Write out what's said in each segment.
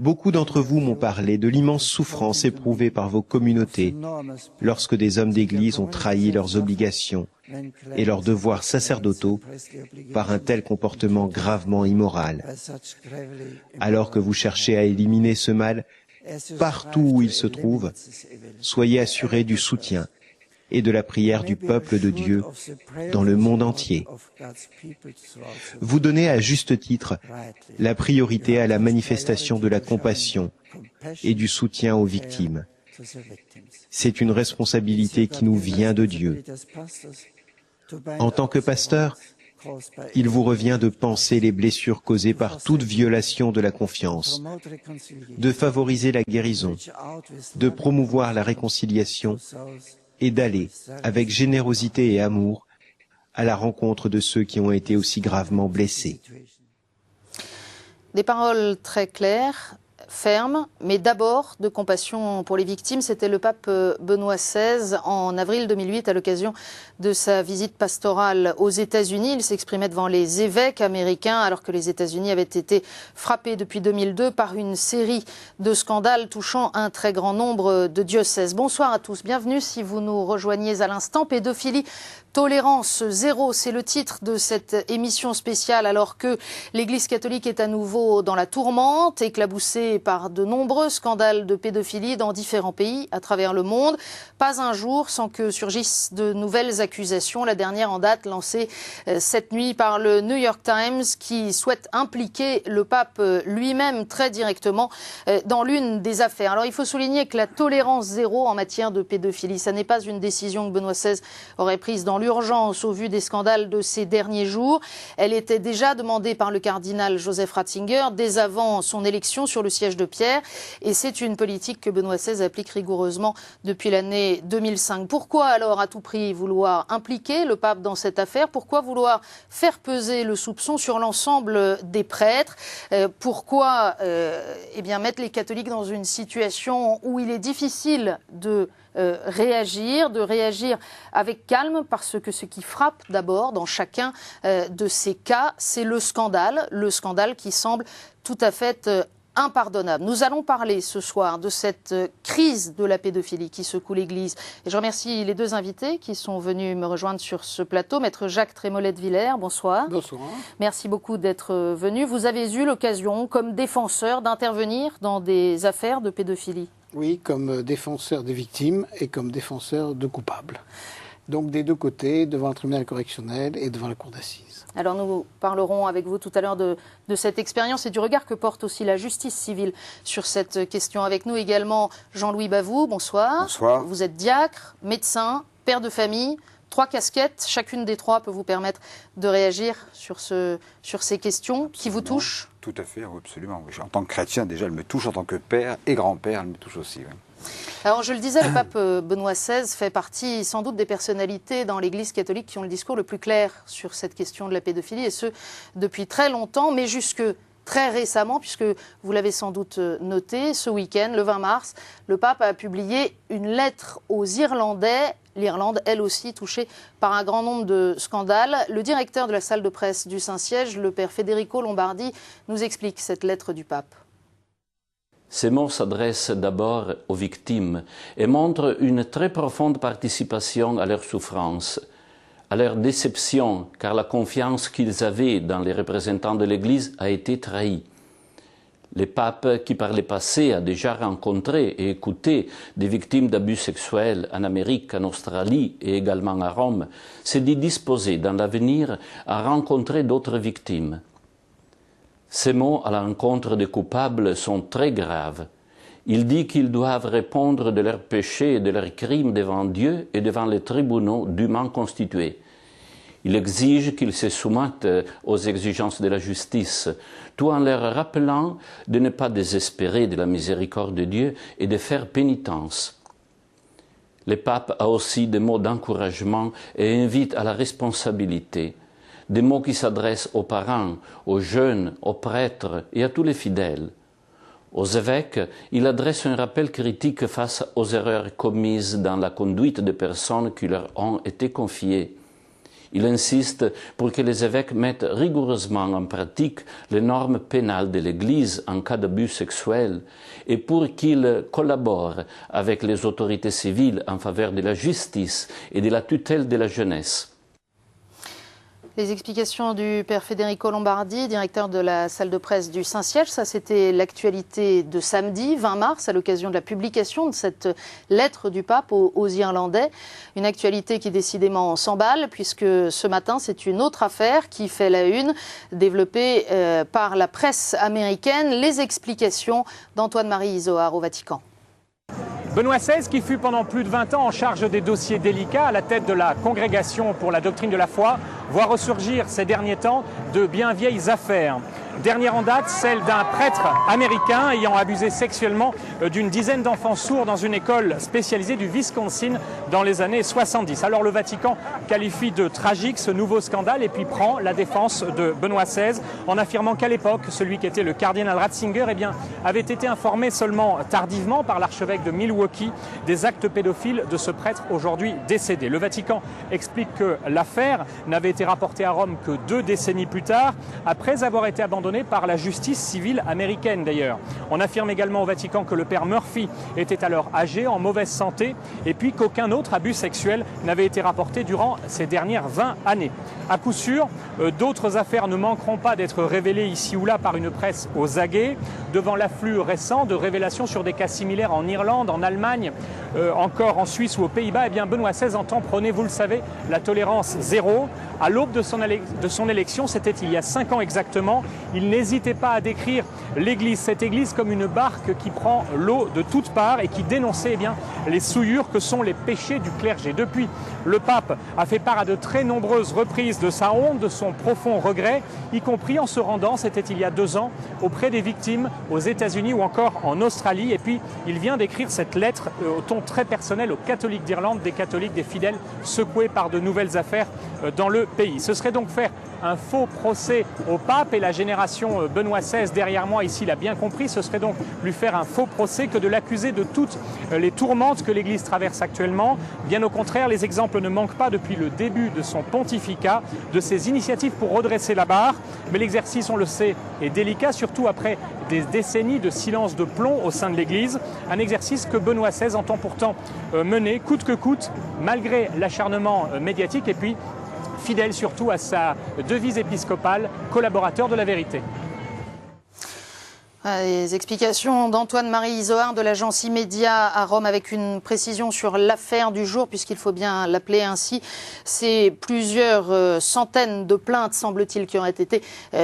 Beaucoup d'entre vous m'ont parlé de l'immense souffrance éprouvée par vos communautés lorsque des hommes d'Église ont trahi leurs obligations et leurs devoirs sacerdotaux par un tel comportement gravement immoral. Alors que vous cherchez à éliminer ce mal partout où il se trouve, soyez assurés du soutien et de la prière du peuple de Dieu dans le monde entier. Vous donnez à juste titre la priorité à la manifestation de la compassion et du soutien aux victimes. C'est une responsabilité qui nous vient de Dieu. En tant que pasteur, il vous revient de penser les blessures causées par toute violation de la confiance, de favoriser la guérison, de promouvoir la réconciliation et d'aller, avec générosité et amour, à la rencontre de ceux qui ont été aussi gravement blessés. Des paroles très claires, fermes, mais d'abord de compassion pour les victimes. C'était le pape Benoît XVI en avril 2008 à l'occasion de sa visite pastorale aux États-Unis. Il s'exprimait devant les évêques américains alors que les États-Unis avaient été frappés depuis 2002 par une série de scandales touchant un très grand nombre de diocèses. Bonsoir à tous, bienvenue si vous nous rejoignez à l'instant. Pédophilie, tolérance zéro, c'est le titre de cette émission spéciale alors que l'Église catholique est à nouveau dans la tourmente, éclaboussée par de nombreux scandales de pédophilie dans différents pays à travers le monde. Pas un jour sans que surgissent de nouvelles accusations. La dernière en date lancée cette nuit par le New York Times qui souhaite impliquer le pape lui-même très directement dans l'une des affaires. Alors il faut souligner que la tolérance zéro en matière de pédophilie, ça n'est pas une décision que Benoît XVI aurait prise dans l'urgence au vu des scandales de ces derniers jours. Elle était déjà demandée par le cardinal Joseph Ratzinger dès avant son élection sur le siège de Pierre et c'est une politique que Benoît XVI applique rigoureusement depuis l'année 2005. Pourquoi alors à tout prix vouloir impliquer le pape dans cette affaire? Pourquoi vouloir faire peser le soupçon sur l'ensemble des prêtres? Pourquoi mettre les catholiques dans une situation où il est difficile de réagir avec calme parce que ce qui frappe d'abord dans chacun de ces cas, c'est le scandale qui semble tout à fait impardonnable. Nous allons parler ce soir de cette crise de la pédophilie qui secoue l'Église. Et je remercie les deux invités qui sont venus me rejoindre sur ce plateau. Maître Jacques Trémollet de Villers, bonsoir. Bonsoir. Merci beaucoup d'être venu. Vous avez eu l'occasion, comme défenseur, d'intervenir dans des affaires de pédophilie. Oui, comme défenseur des victimes et comme défenseur de coupables. Donc des deux côtés, devant le tribunal correctionnel et devant la cour d'assises. Alors nous parlerons avec vous tout à l'heure de cette expérience et du regard que porte aussi la justice civile sur cette question. Avec nous également Jean-Louis Bavoux, bonsoir. Bonsoir. Vous êtes diacre, médecin, père de famille, 3 casquettes. Chacune des 3 peut vous permettre de réagir sur ces questions qui vous touchent. Tout à fait, absolument. En tant que chrétien, déjà, elle me touche. En tant que père et grand-père, elle me touche aussi. Oui. Alors je le disais, le pape Benoît XVI fait partie sans doute des personnalités dans l'Église catholique qui ont le discours le plus clair sur cette question de la pédophilie, et ce, depuis très longtemps, mais jusque très récemment, puisque vous l'avez sans doute noté, ce week-end, le 20 mars, le pape a publié une lettre aux Irlandais, l'Irlande, elle aussi, touchée par un grand nombre de scandales. Le directeur de la salle de presse du Saint-Siège, le père Federico Lombardi, nous explique cette lettre du pape. Ces mots s'adressent d'abord aux victimes et montrent une très profonde participation à leur souffrance, à leur déception, car la confiance qu'ils avaient dans les représentants de l'Église a été trahie. Le pape, qui par le passé a déjà rencontré et écouté des victimes d'abus sexuels en Amérique, en Australie et également à Rome, s'est dit disposé dans l'avenir à rencontrer d'autres victimes. Ces mots à l'encontre des coupables sont très graves. Il dit qu'ils doivent répondre de leurs péchés et de leurs crimes devant Dieu et devant les tribunaux dûment constitués. Il exige qu'ils se soumettent aux exigences de la justice, tout en leur rappelant de ne pas désespérer de la miséricorde de Dieu et de faire pénitence. Le pape a aussi des mots d'encouragement et invite à la responsabilité. Des mots qui s'adressent aux parents, aux jeunes, aux prêtres et à tous les fidèles. Aux évêques, il adresse un rappel critique face aux erreurs commises dans la conduite des personnes qui leur ont été confiées. Il insiste pour que les évêques mettent rigoureusement en pratique les normes pénales de l'Église en cas d'abus sexuels et pour qu'ils collaborent avec les autorités civiles en faveur de la justice et de la tutelle de la jeunesse. Les explications du père Federico Lombardi, directeur de la salle de presse du Saint-Siège, ça c'était l'actualité de samedi 20 mars à l'occasion de la publication de cette lettre du pape aux Irlandais. Une actualité qui décidément s'emballe puisque ce matin c'est une autre affaire qui fait la une, développée par la presse américaine. Les explications d'Antoine-Marie Izoard au Vatican. Benoît XVI, qui fut pendant plus de 20 ans en charge des dossiers délicats à la tête de la Congrégation pour la doctrine de la foi, voit ressurgir ces derniers temps de bien vieilles affaires. Dernière en date, celle d'un prêtre américain ayant abusé sexuellement d'une dizaine d'enfants sourds dans une école spécialisée du Wisconsin dans les années 70. Alors le Vatican qualifie de tragique ce nouveau scandale et puis prend la défense de Benoît XVI en affirmant qu'à l'époque, celui qui était le cardinal Ratzinger avait été informé seulement tardivement par l'archevêque de Milwaukee des actes pédophiles de ce prêtre aujourd'hui décédé. Le Vatican explique que l'affaire n'avait été rapportée à Rome que 2 décennies plus tard, après avoir été abandonnée par la justice civile américaine d'ailleurs. On affirme également au Vatican que le père Murphy était alors âgé, en mauvaise santé, et puis qu'aucun autre abus sexuel n'avait été rapporté durant ces dernières 20 années. À coup sûr, d'autres affaires ne manqueront pas d'être révélées ici ou là par une presse aux aguets, devant l'afflux récent de révélations sur des cas similaires en Irlande, en Allemagne, encore en Suisse ou aux Pays-Bas. Eh bien, Benoît XVI entend prôner, vous le savez, la tolérance zéro. À l'aube de son élection, c'était il y a 5 ans exactement, il n'hésitait pas à décrire l'Église, cette Église comme une barque qui prend l'eau de toutes parts et qui dénonçait les souillures que sont les péchés du clergé. Depuis, le pape a fait part à de très nombreuses reprises de sa honte, de son profond regret, y compris en se rendant, c'était il y a 2 ans, auprès des victimes aux États-Unis ou encore en Australie. Et puis, il vient d'écrire cette lettre au ton très personnel aux catholiques d'Irlande, des catholiques, des fidèles secoués par de nouvelles affaires dans le pays. Ce serait donc faire un faux procès au pape et la génération Benoît XVI derrière moi ici l'a bien compris. Ce serait donc lui faire un faux procès que de l'accuser de toutes les tourmentes que l'Église traverse actuellement. Bien au contraire, les exemples ne manquent pas depuis le début de son pontificat, de ses initiatives pour redresser la barre. Mais l'exercice, on le sait, est délicat, surtout après des décennies de silence de plomb au sein de l'Église. Un exercice que Benoît XVI entend pourtant mener coûte que coûte, malgré l'acharnement médiatique et puis fidèle surtout à sa devise épiscopale, collaborateur de la vérité. Les explications d'Antoine-Marie Izoard de l'agence Immédia à Rome avec une précision sur l'affaire du jour, puisqu'il faut bien l'appeler ainsi. C'est plusieurs centaines de plaintes, semble-t-il, qui auraient été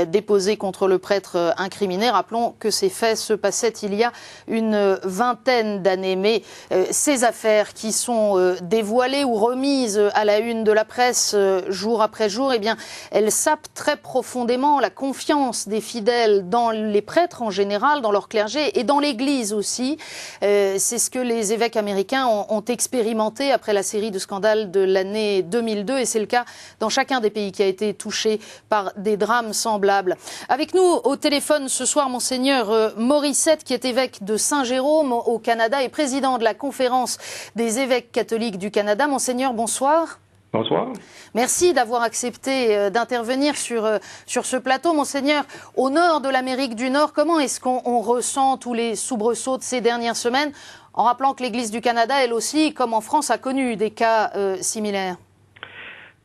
déposées contre le prêtre incriminé. Rappelons que ces faits se passaient il y a une vingtaine d'années. Mais ces affaires qui sont dévoilées ou remises à la une de la presse jour après jour, eh bien, elles sapent très profondément la confiance des fidèles dans les prêtres en général, dans leur clergé et dans l'Église aussi. C'est ce que les évêques américains ont expérimenté après la série de scandales de l'année 2002 et c'est le cas dans chacun des pays qui a été touché par des drames semblables. Avec nous au téléphone ce soir, Monseigneur Morissette, qui est évêque de Saint-Jérôme au Canada et président de la Conférence des évêques catholiques du Canada. Monseigneur, bonsoir. Bonsoir. Merci d'avoir accepté d'intervenir sur ce plateau. Monseigneur, au nord de l'Amérique du Nord, comment est-ce qu'on ressent tous les soubresauts de ces dernières semaines, en rappelant que l'Église du Canada, elle aussi, comme en France, a connu des cas similaires?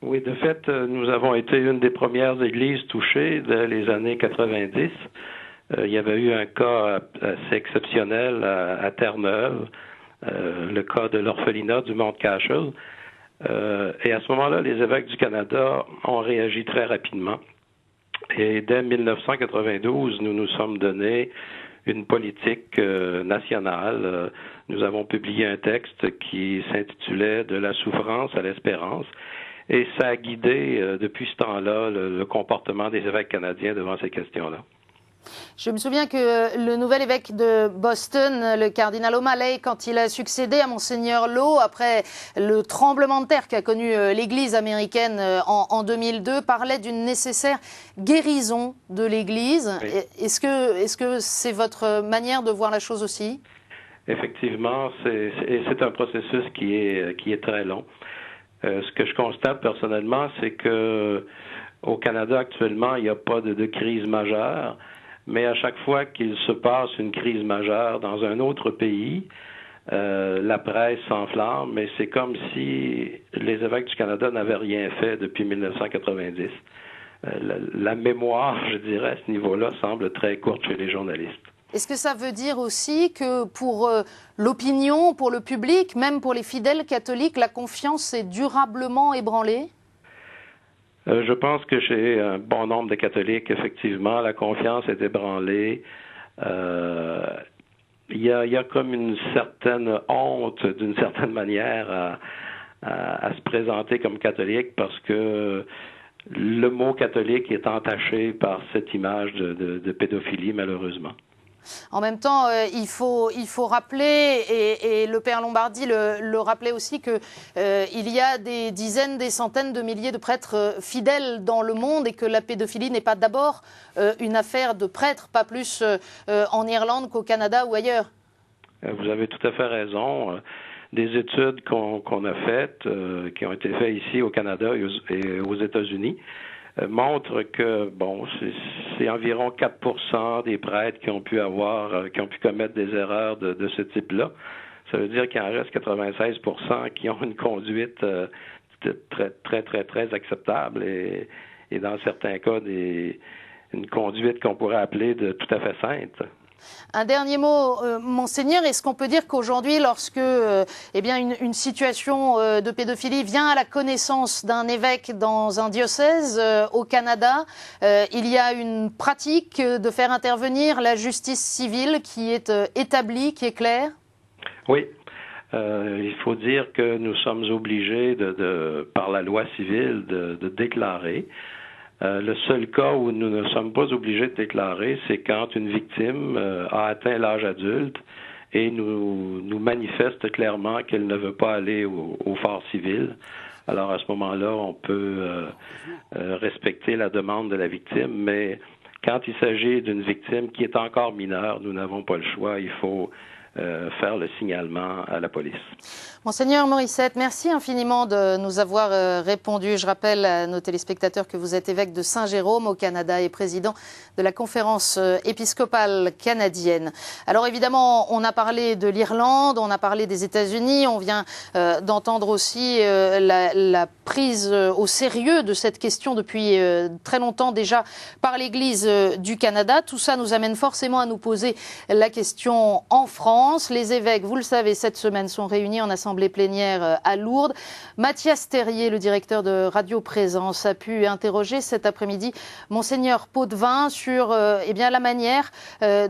Oui, de fait, nous avons été une des premières églises touchées dès les années 90. Il y avait eu un cas assez exceptionnel à Terre-Neuve, le cas de l'orphelinat du Mont Cashel. Et à ce moment-là, les évêques du Canada ont réagi très rapidement. Et dès 1992, nous nous sommes donné une politique nationale. Nous avons publié un texte qui s'intitulait « De la souffrance à l'espérance ». Et ça a guidé depuis ce temps-là le comportement des évêques canadiens devant ces questions-là. Je me souviens que le nouvel évêque de Boston, le cardinal O'Malley, quand il a succédé à Monseigneur Lowe, après le tremblement de terre qu'a connu l'Église américaine en 2002, parlait d'une nécessaire guérison de l'Église. Oui. Est-ce que c'est votre manière de voir la chose aussi? Effectivement, c'est un processus qui est très long. Ce que je constate personnellement, c'est que au Canada actuellement, il n'y a pas de crise majeure, mais à chaque fois qu'il se passe une crise majeure dans un autre pays, la presse s'enflamme, mais c'est comme si les évêques du Canada n'avaient rien fait depuis 1990. La mémoire, je dirais, à ce niveau-là, semble très courte chez les journalistes. Est-ce que ça veut dire aussi que pour l'opinion, pour le public, même pour les fidèles catholiques, la confiance est durablement ébranlée? Je pense que chez un bon nombre de catholiques, effectivement, la confiance est ébranlée. Il y a comme une certaine honte, d'une certaine manière, à se présenter comme catholique parce que le mot catholique est entaché par cette image de pédophilie, malheureusement. En même temps, il faut rappeler, et le Père Lombardi le rappelait aussi, qu'il y a des dizaines, des centaines de milliers de prêtres fidèles dans le monde et que la pédophilie n'est pas d'abord une affaire de prêtres, pas plus en Irlande qu'au Canada ou ailleurs. Vous avez tout à fait raison. Des études qu'on a faites, qui ont été faites ici au Canada et aux États-Unis, montrent que c'est environ 4% des prêtres qui ont pu commettre des erreurs de ce type-là. Ça veut dire qu'il en reste 96% qui ont une conduite très, très, très, très acceptable et dans certains cas, une conduite qu'on pourrait appeler de tout à fait sainte. Un dernier mot, Monseigneur, est-ce qu'on peut dire qu'aujourd'hui, lorsque une situation de pédophilie vient à la connaissance d'un évêque dans un diocèse au Canada, il y a une pratique de faire intervenir la justice civile qui est établie, qui est claire? Oui. Il faut dire que nous sommes obligés, par la loi civile, de déclarer. Le seul cas où nous ne sommes pas obligés de déclarer, c'est quand une victime a atteint l'âge adulte et nous manifeste clairement qu'elle ne veut pas aller au fort civil. Alors à ce moment-là, on peut respecter la demande de la victime, mais quand il s'agit d'une victime qui est encore mineure, nous n'avons pas le choix, il faut faire le signalement à la police. Monseigneur Morissette, merci infiniment de nous avoir répondu. Je rappelle à nos téléspectateurs que vous êtes évêque de Saint-Jérôme au Canada et président de la conférence épiscopale canadienne. Alors évidemment, on a parlé de l'Irlande, on a parlé des États-Unis, on vient d'entendre aussi la prise au sérieux de cette question depuis très longtemps déjà par l'Église du Canada. Tout ça nous amène forcément à nous poser la question en France. Les évêques, vous le savez, cette semaine sont réunis en assemblée plénière à Lourdes. Mathias Terrier, le directeur de Radio Présence, a pu interroger cet après-midi Monseigneur Potvin sur la manière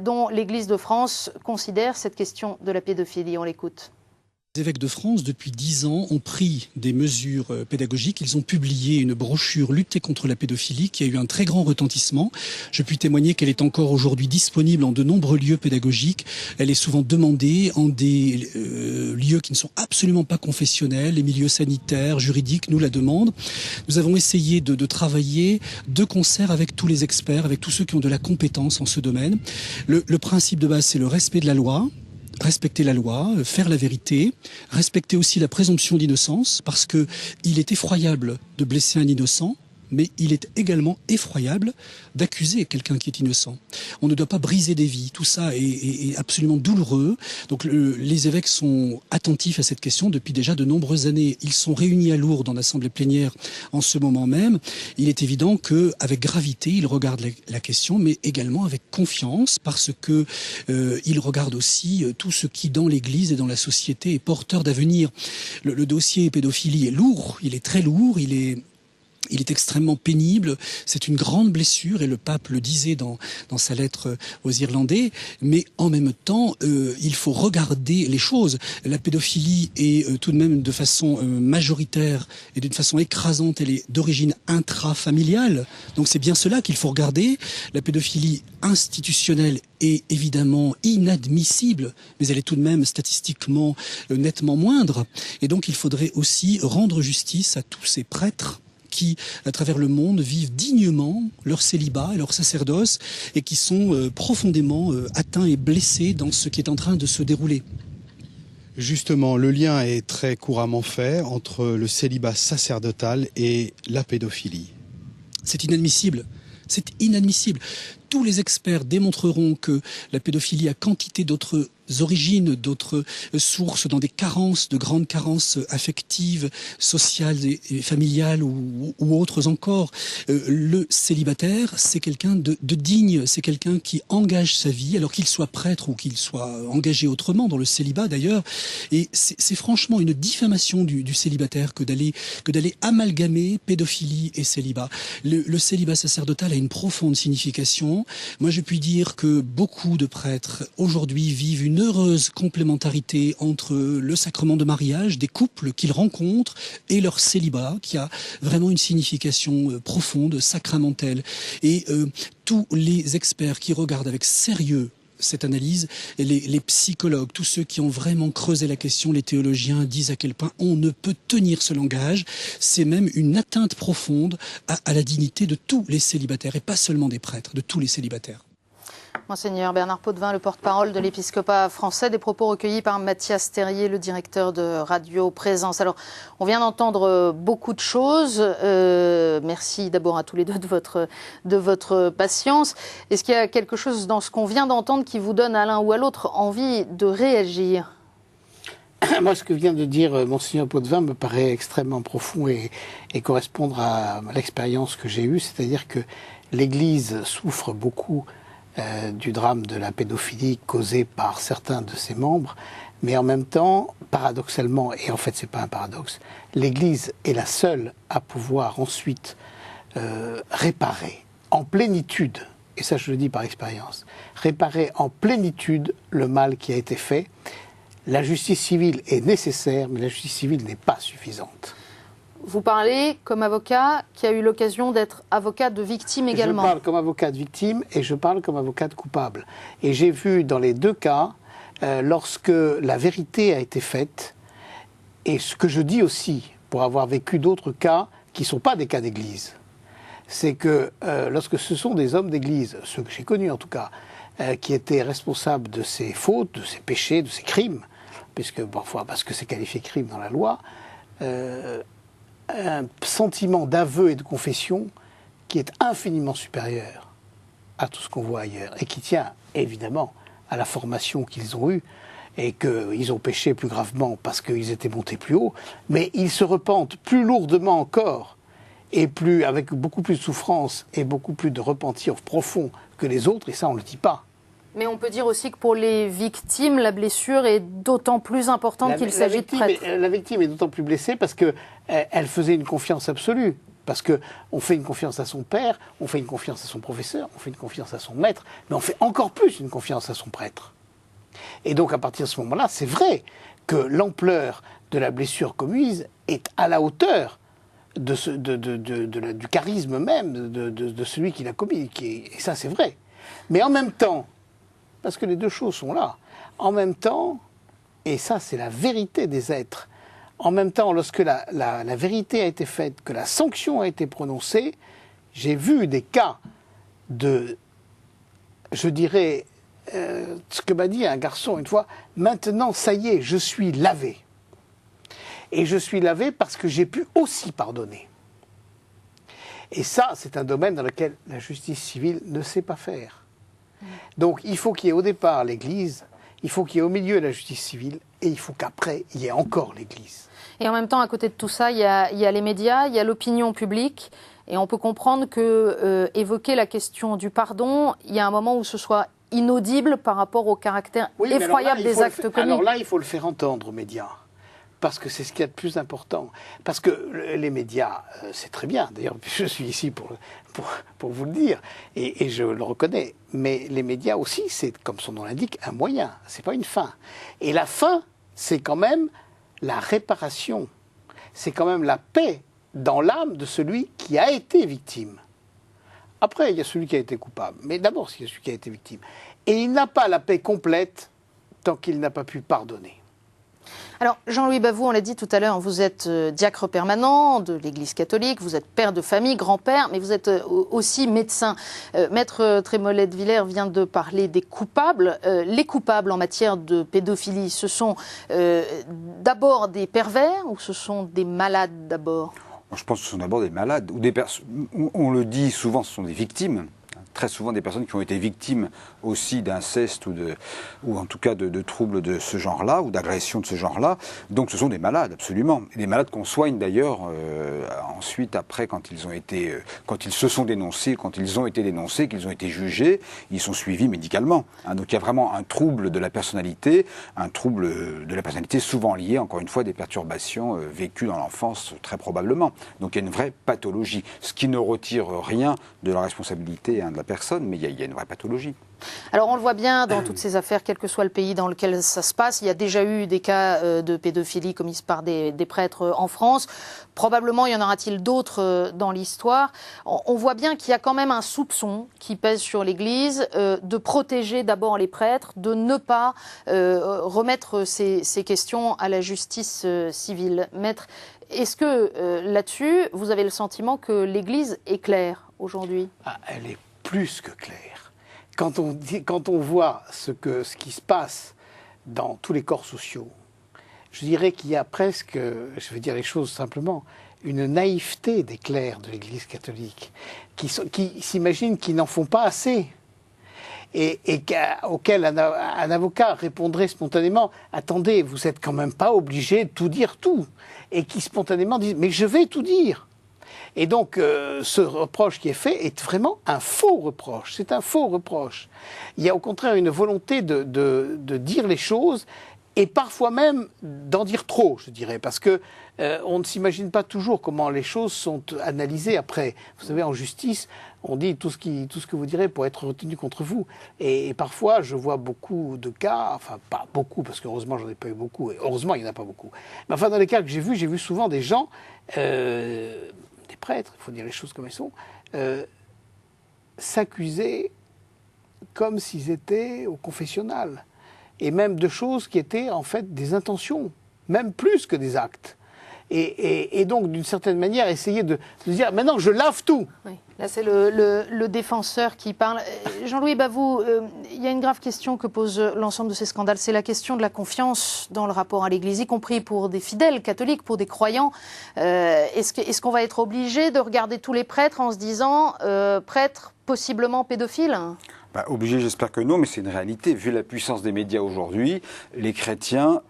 dont l'Église de France considère cette question de la pédophilie. On l'écoute. Les évêques de France, depuis 10 ans, ont pris des mesures pédagogiques. Ils ont publié une brochure « Lutter contre la pédophilie » qui a eu un très grand retentissement. Je puis témoigner qu'elle est encore aujourd'hui disponible en de nombreux lieux pédagogiques. Elle est souvent demandée en des lieux qui ne sont absolument pas confessionnels. Les milieux sanitaires, juridiques nous la demandent. Nous avons essayé de travailler de concert avec tous les experts, avec tous ceux qui ont de la compétence en ce domaine. Le principe de base, c'est le respect de la loi. Respecter la loi, faire la vérité, respecter aussi la présomption d'innocence, parce que il est effroyable de blesser un innocent, mais il est également effroyable d'accuser quelqu'un qui est innocent. On ne doit pas briser des vies, tout ça est absolument douloureux. Donc les évêques sont attentifs à cette question depuis déjà de nombreuses années. Ils sont réunis à Lourdes en assemblée plénière en ce moment même. Il est évident qu'avec gravité, ils regardent la question, mais également avec confiance, parce que ils regardent aussi tout ce qui dans l'Église et dans la société est porteur d'avenir. Le dossier pédophilie est lourd, il est très lourd, il est extrêmement pénible, c'est une grande blessure et le pape le disait dans sa lettre aux Irlandais, mais en même temps, il faut regarder les choses. La pédophilie est tout de même de façon majoritaire et d'une façon écrasante, elle est d'origine intrafamiliale, donc c'est bien cela qu'il faut regarder. La pédophilie institutionnelle est évidemment inadmissible, mais elle est tout de même statistiquement nettement moindre, et donc il faudrait aussi rendre justice à tous ces prêtres qui, à travers le monde, vivent dignement leur célibat et leur sacerdoce et qui sont profondément atteints et blessés dans ce qui est en train de se dérouler. Justement, le lien est très couramment fait entre le célibat sacerdotal et la pédophilie. C'est inadmissible. C'est inadmissible. Tous les experts démontreront que la pédophilie a quantité d'autres origines, d'autres sources, dans des carences, de grandes carences affectives, sociales et familiales ou autres encore. Le célibataire, c'est quelqu'un de digne, c'est quelqu'un qui engage sa vie, alors qu'il soit prêtre ou qu'il soit engagé autrement, dans le célibat d'ailleurs. Et c'est franchement une diffamation du célibataire que d'aller amalgamer pédophilie et célibat. Le célibat sacerdotal a une profonde signification. Moi, je puis dire que beaucoup de prêtres aujourd'hui vivent une heureuse complémentarité entre le sacrement de mariage des couples qu'ils rencontrent et leur célibat, qui a vraiment une signification profonde, sacramentelle. Et tous les experts qui regardent avec sérieux cette analyse, les psychologues, tous ceux qui ont vraiment creusé la question, les théologiens disent à quel point on ne peut tenir ce langage. C'est même une atteinte profonde à la dignité de tous les célibataires, et pas seulement des prêtres, de tous les célibataires. Monseigneur Bernard Potvin, le porte-parole de l'épiscopat français, des propos recueillis par Mathias Terrier, le directeur de Radio Présence. Alors, on vient d'entendre beaucoup de choses. Merci d'abord à tous les deux de votre patience. Est-ce qu'il y a quelque chose dans ce qu'on vient d'entendre qui vous donne à l'un ou à l'autre envie de réagir ? Moi, ce que vient de dire Monseigneur Potvin me paraît extrêmement profond et correspondre à l'expérience que j'ai eue, c'est-à-dire que l'Église souffre beaucoup du drame de la pédophilie causée par certains de ses membres, mais en même temps, paradoxalement, et en fait c'est pas un paradoxe, l'Église est la seule à pouvoir ensuite réparer en plénitude, et ça je le dis par expérience, réparer en plénitude le mal qui a été fait. La justice civile est nécessaire, mais la justice civile n'est pas suffisante. Vous parlez comme avocat qui a eu l'occasion d'être avocat de victime également. Je parle comme avocat de victime et je parle comme avocat de coupable. Et j'ai vu dans les deux cas, lorsque la vérité a été faite, et ce que je dis aussi, pour avoir vécu d'autres cas qui ne sont pas des cas d'église, c'est que lorsque ce sont des hommes d'église, ceux que j'ai connus en tout cas, qui étaient responsables de ces fautes, de ces péchés, de ces crimes, puisque parfois, parce que c'est qualifié crime dans la loi, un sentiment d'aveu et de confession qui est infiniment supérieur à tout ce qu'on voit ailleurs et qui tient évidemment à la formation qu'ils ont eue et qu'ils ont péché plus gravement parce qu'ils étaient montés plus haut, mais ils se repentent plus lourdement encore et avec beaucoup plus de souffrance et beaucoup plus de repentir profond que les autres, et ça on ne le dit pas. Mais on peut dire aussi que pour les victimes, la blessure est d'autant plus importante qu'il s'agit de prêtres. La victime est d'autant plus blessée parce qu'elle faisait une confiance absolue. Parce qu'on fait une confiance à son père, on fait une confiance à son professeur, on fait une confiance à son maître, mais on fait encore plus une confiance à son prêtre. Et donc à partir de ce moment-là, c'est vrai que l'ampleur de la blessure commise est à la hauteur du charisme même de celui qui l'a commis. Et ça, c'est vrai. Mais en même temps, parce que les deux choses sont là. En même temps, et ça c'est la vérité des êtres, en même temps, lorsque la vérité a été faite, que la sanction a été prononcée, j'ai vu des cas de, je dirais, ce que m'a dit un garçon une fois, maintenant ça y est, je suis lavé. Et je suis lavé parce que j'ai pu aussi pardonner. Et ça, c'est un domaine dans lequel la justice civile ne sait pas faire. Donc il faut qu'il y ait au départ l'Église, il faut qu'il y ait au milieu la justice civile, et il faut qu'après, il y ait encore l'Église. Et en même temps, à côté de tout ça, il y a les médias, il y a l'opinion publique, et on peut comprendre que évoquer la question du pardon, il y a un moment où ce soit inaudible par rapport au caractère effroyable des actes commis. Alors là, il faut le faire entendre aux médias. Parce que c'est ce qu'il y a de plus important. Parce que les médias, c'est très bien. D'ailleurs, je suis ici pour vous le dire, et je le reconnais. Mais les médias aussi, c'est, comme son nom l'indique, un moyen. C'est pas une fin. Et la fin, c'est quand même la réparation. C'est quand même la paix dans l'âme de celui qui a été victime. Après, il y a celui qui a été coupable. Mais d'abord, il y a celui qui a été victime. Et il n'a pas la paix complète tant qu'il n'a pas pu pardonner. Alors, Jean-Louis Bavoux, on l'a dit tout à l'heure, vous êtes diacre permanent de l'Église catholique, vous êtes père de famille, grand-père, mais vous êtes aussi médecin. Maître Trémollet de Villers vient de parler des coupables. Les coupables en matière de pédophilie, ce sont d'abord des pervers ou ce sont des malades d'abord ? Je pense que ce sont d'abord des malades, ou des personnes. On le dit souvent, ce sont des victimes. Très souvent des personnes qui ont été victimes aussi d'inceste ou en tout cas de troubles de ce genre-là ou d'agressions de ce genre-là. Donc ce sont des malades, absolument. Et des malades qu'on soigne d'ailleurs ensuite, après, quand ils se sont dénoncés, quand ils ont été dénoncés, qu'ils ont été jugés, ils sont suivis médicalement. Donc il y a vraiment un trouble de la personnalité, souvent lié, encore une fois, à des perturbations vécues dans l'enfance, très probablement. Donc il y a une vraie pathologie, ce qui ne retire rien de la responsabilité de la personne, mais il y a une vraie pathologie. Alors on le voit bien dans toutes ces affaires, quel que soit le pays dans lequel ça se passe, il y a déjà eu des cas de pédophilie commises par des prêtres en France. Probablement y en aura-t-il d'autres dans l'histoire. On voit bien qu'il y a quand même un soupçon qui pèse sur l'Église de protéger d'abord les prêtres, de ne pas remettre ces questions à la justice civile. Maître, est-ce que là-dessus, vous avez le sentiment que l'Église est claire aujourd'hui ? Elle est plus que claire. Quand on voit ce qui se passe dans tous les corps sociaux, je dirais qu'il y a presque, je vais dire les choses simplement, une naïveté des clercs de l'Église catholique qui s'imaginent qu'ils n'en font pas assez et auquel un avocat répondrait spontanément « Attendez, vous n'êtes quand même pas obligé de tout dire tout » et qui spontanément disent « Mais je vais tout dire ». Et donc, ce reproche qui est fait est vraiment un faux reproche. C'est un faux reproche. Il y a au contraire une volonté de dire les choses et parfois même d'en dire trop, je dirais, parce que on ne s'imagine pas toujours comment les choses sont analysées après. Vous savez, en justice, on dit tout ce que vous direz pour être retenu contre vous. Et parfois, je vois beaucoup de cas, enfin pas beaucoup, parce qu'heureusement, j'en ai pas eu beaucoup, et heureusement, il n'y en a pas beaucoup. Mais enfin, dans les cas que j'ai vu souvent des gens... des prêtres, il faut dire les choses comme elles sont, s'accuser comme s'ils étaient au confessionnal. Et même de choses qui étaient en fait des intentions, même plus que des actes. Et donc, d'une certaine manière, essayer de dire, maintenant, je lave tout. Oui. Là, c'est le défenseur qui parle. Jean-Louis Bavoux, il y a une grave question que pose l'ensemble de ces scandales. C'est la question de la confiance dans le rapport à l'Église, y compris pour des fidèles catholiques, pour des croyants. Est-ce qu'on va être obligé de regarder tous les prêtres en se disant prêtres possiblement pédophiles ? Obligé, j'espère que non, mais c'est une réalité. Vu la puissance des médias aujourd'hui, les chrétiens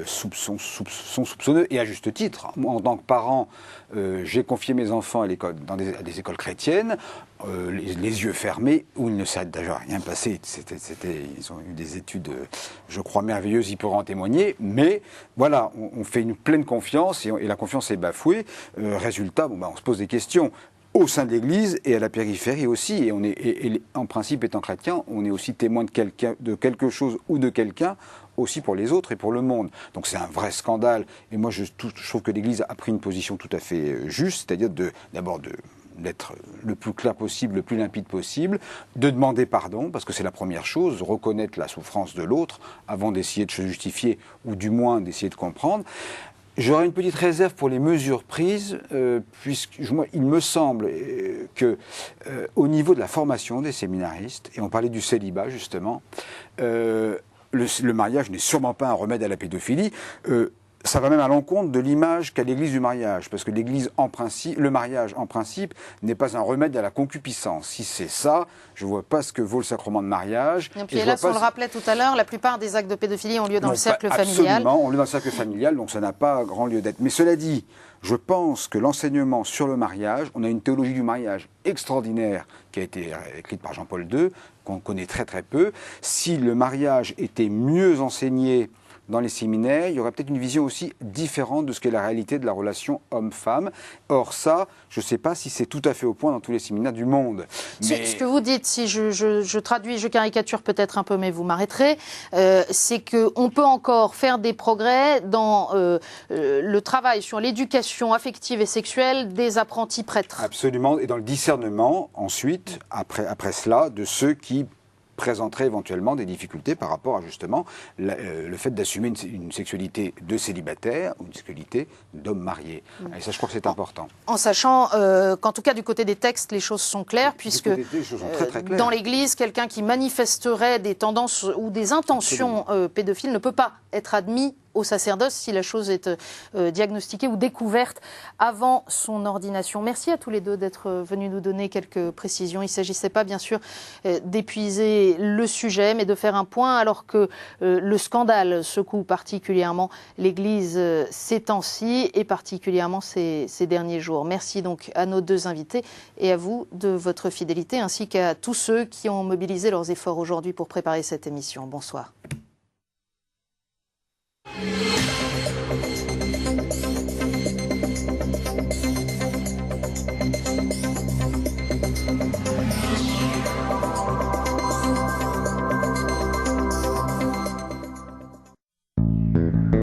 sont soupçonneux, et à juste titre. Moi, en tant que parent, j'ai confié mes enfants à des écoles chrétiennes, les yeux fermés, où il ne s'est d'ailleurs rien passé. Ils ont eu des études, je crois, merveilleuses, ils pourront en témoigner, mais voilà, on fait une pleine confiance, et la confiance est bafouée. Résultat, on se pose des questions. Au sein de l'Église et à la périphérie aussi, et en principe étant chrétien, on est aussi témoin de quelque chose ou de quelqu'un aussi pour les autres et pour le monde. Donc c'est un vrai scandale, et moi je trouve que l'Église a pris une position tout à fait juste, c'est-à-dire d'abord d'être le plus clair possible, le plus limpide possible, de demander pardon, parce que c'est la première chose, reconnaître la souffrance de l'autre avant d'essayer de se justifier, ou du moins d'essayer de comprendre. J'aurais une petite réserve pour les mesures prises, il me semble qu'au niveau de la formation des séminaristes, et on parlait du célibat justement, le mariage n'est sûrement pas un remède à la pédophilie. Ça va même à l'encontre de l'image qu'a l'Église du mariage, parce que le mariage en principe n'est pas un remède à la concupiscence. Si c'est ça, je ne vois pas ce que vaut le sacrement de mariage. Et puis hélas, on le rappelait tout à l'heure, la plupart des actes de pédophilie ont lieu dans le cercle familial. Absolument, ont lieu dans le cercle familial, donc ça n'a pas grand lieu d'être. Mais cela dit, je pense que l'enseignement sur le mariage, on a une théologie du mariage extraordinaire qui a été écrite par Jean-Paul II, qu'on connaît très très peu. Si le mariage était mieux enseigné dans les séminaires, il y aurait peut-être une vision aussi différente de ce qu'est la réalité de la relation homme-femme. Or ça, je ne sais pas si c'est tout à fait au point dans tous les séminaires du monde. Mais... Ce que vous dites, si je traduis, je caricature peut-être un peu, mais vous m'arrêterez, c'est qu'on peut encore faire des progrès dans le travail sur l'éducation affective et sexuelle des apprentis prêtres. Absolument, et dans le discernement, ensuite, après cela, de ceux qui présenterait éventuellement des difficultés par rapport à justement le fait d'assumer une sexualité de célibataire ou une sexualité d'homme marié. Et ça, je crois que c'est important. En sachant qu'en tout cas, du côté des textes, les choses sont claires, puisque les choses sont très claires. Dans l'Église, quelqu'un qui manifesterait des tendances ou des intentions pédophiles ne peut pas être admis au sacerdoce si la chose est diagnostiquée ou découverte avant son ordination. Merci à tous les deux d'être venus nous donner quelques précisions. Il ne s'agissait pas, bien sûr, d'épuiser le sujet, mais de faire un point alors que le scandale secoue particulièrement l'Église ces temps-ci et particulièrement ces derniers jours. Merci donc à nos deux invités et à vous de votre fidélité ainsi qu'à tous ceux qui ont mobilisé leurs efforts aujourd'hui pour préparer cette émission. Bonsoir.